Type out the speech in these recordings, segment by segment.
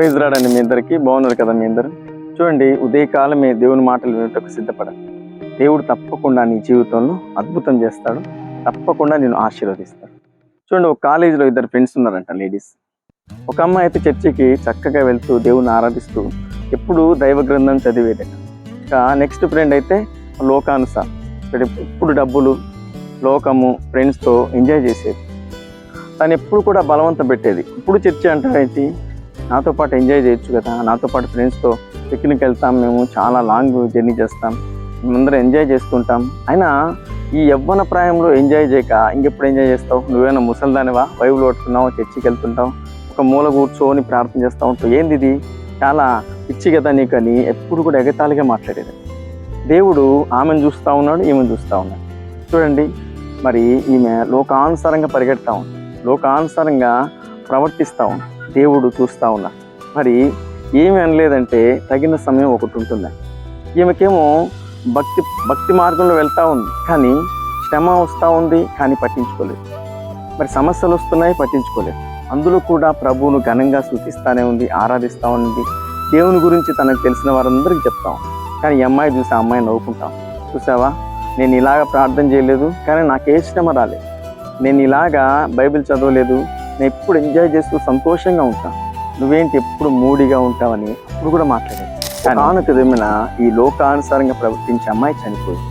Praise lord అండి. మీ ఇద్దరికి బాగున్నారు కదా? మీ ఇద్దరు చూడండి, ఉదయకాలమే దేవుని మాటలు వినటకు సిద్ధపడండి. దేవుడు తప్పకుండా నీ జీవితంలో అద్భుతం చేస్తాడు, తప్పకుండా నేను ఆశీర్వదిస్తాడు. చూడండి, ఒక కాలేజీలో ఇద్దరు ఫ్రెండ్స్ ఉన్నారంట, లేడీస్. ఒక అమ్మాయి అయితే చర్చికి చక్కగా వెళ్తూ దేవుని ఆరాధిస్తూ ఎప్పుడు దైవ గ్రంథం చదివేదట. ఇంకా నెక్స్ట్ ఫ్రెండ్ అయితే లోకానుసారం ఎప్పుడు డబ్బులు, లోకము, ఫ్రెండ్స్తో ఎంజాయ్ చేసేది. తను ఎప్పుడు కూడా బలవంతం పెట్టేది. ఇప్పుడు చర్చి అంటే నాతో పాటు ఎంజాయ్ చేయొచ్చు కదా, నాతో పాటు ఫ్రెండ్స్తో పిక్నిక్ వెళ్తాం, మేము చాలా లాంగ్ జర్నీ చేస్తాం, మేమందరం ఎంజాయ్ చేస్తుంటాం. అయినా ఈ యవ్వన ప్రాయంలో ఎంజాయ్ చేయక ఇంకెప్పుడు ఎంజాయ్ చేస్తావు? నువ్వేమైనా ముసలిదానివా? బైబిల్ పట్టుకున్నావు, చర్చికి వెళ్తుంటావు, ఒక మూల కూర్చొని ప్రార్థన చేస్తూ ఉంటావు, ఏంది ఇది? చాలా పిచ్చి కదా నీకు అని ఎప్పుడు కూడా ఎగతాళిగా మాట్లాడేది. దేవుడు ఆమెను చూస్తూ ఉన్నాడు, ఈమెను చూస్తూ ఉన్నాడు. చూడండి, మరి ఈమె లోకానుసారంగా పరిగెడతా ఉంది, లోకానుసారంగా ప్రవర్తిస్తూ ఉంది. దేవుడు చూస్తూ ఉన్నా. మరి ఏమి అనలేదంటే తగిన సమయం ఒకటి ఉంటుంది. ఈమెకేమో భక్తి మార్గంలో వెళ్తూ ఉంది, కానీ శ్రమ వస్తూ ఉంది, కానీ పట్టించుకోలేదు. మరి సమస్యలు వస్తున్నాయి, పట్టించుకోలేదు. అందులో కూడా ప్రభువును ఘనంగా స్తుతిస్తూనే ఉంది, ఆరాధిస్తూ ఉంది. దేవుని గురించి తనకు తెలిసిన వారందరికీ చెప్తాం. కానీ ఈ అమ్మాయి చూసి ఆ అమ్మాయి నవ్వుకుంటాం. చూసావా, నేను ఇలాగ ప్రార్థన చేయలేదు, కానీ నాకే శ్రమ రాలేదు. నేను ఇలాగా బైబిల్ చదవలేదు, నేను ఎప్పుడు ఎంజాయ్ చేస్తూ సంతోషంగా ఉంటాను, నువ్వేంటి ఎప్పుడు మూడిగా ఉంటావని అప్పుడు కూడా మాట్లాడేది. కానుకదేమైనా ఈ లోకానుసారంగా ప్రవర్తించే అమ్మాయి చనిపోయింది.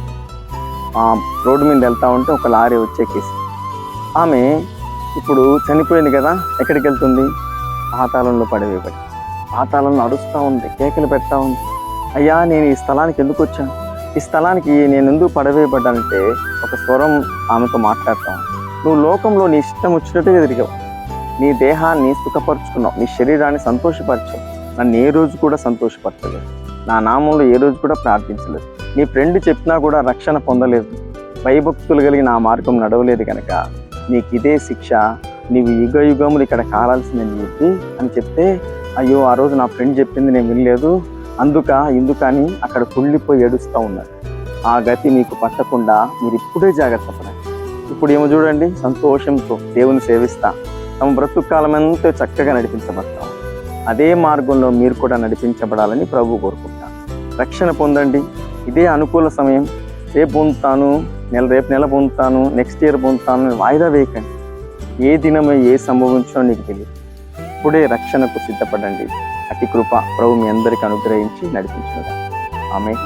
రోడ్డు మీద వెళ్తా ఉంటే ఒక లారీ వచ్చేకేసి ఆమె ఇప్పుడు చనిపోయింది కదా, ఎక్కడికి వెళ్తుంది? పాతాళంలో పడవేయబడి పాతాళంలో అడుస్తూ ఉంది, కేకలు పెడతా ఉంది. అయ్యా, నేను ఈ స్థలానికి ఎందుకు వచ్చాను? ఈ స్థలానికి నేను ఎందుకు పడవేయబడ్డానంటే ఒక స్వరం ఆమెతో మాట్లాడతాను. నువ్వు లోకంలో నీ ఇష్టం వచ్చినట్టుగా తిరిగావు, నీ దేహాన్ని సుఖపరుచుకున్నావు, నీ శరీరాన్ని సంతోషపరచావు. నన్ను ఏ రోజు కూడా సంతోషపరచలేదు, నా నామంలో ఏ రోజు కూడా ప్రార్థించలేదు. నీ ఫ్రెండ్ చెప్పినా కూడా రక్షణ పొందలేదు, భయభక్తులు కలిగిన ఆ మార్గం నడవలేదు కనుక నీకు ఇదే శిక్ష, నీవు యుగ యుగములు ఇక్కడ కాలాల్సిందని చెప్పి అని చెప్తే, అయ్యో ఆ రోజు నా ఫ్రెండ్ చెప్పింది నేను వినలేదు, ఇందుకని అక్కడ కుళ్ళిపోయి ఏడుస్తూ ఉన్నారు. ఆ గతి మీకు పట్టకుండా మీరు ఇప్పుడే జాగ్రత్త పడండి. ఇప్పుడు ఏమో చూడండి, సంతోషంతో దేవుని సేవిస్తా తమ బ్రతుకు కాలం ఎంతో చక్కగా నడిపించబడతాం. అదే మార్గంలో మీరు కూడా నడిపించబడాలని ప్రభువు కోరుకుంటాను. రక్షణ పొందండి, ఇదే అనుకూల సమయం. రేపు పొందుతాను, రేపు నెల పొందుతాను, నెక్స్ట్ ఇయర్ పొందుతాను వాయిదా వేయకండి. ఏ దినమే ఏ సంభవించో నీకు తెలియదు. ఇప్పుడే రక్షణకు సిద్ధపడండి. అతి కృప ప్రభు మీ అందరికీ అనుగ్రహించి నడిపించుగా. ఆమేన్.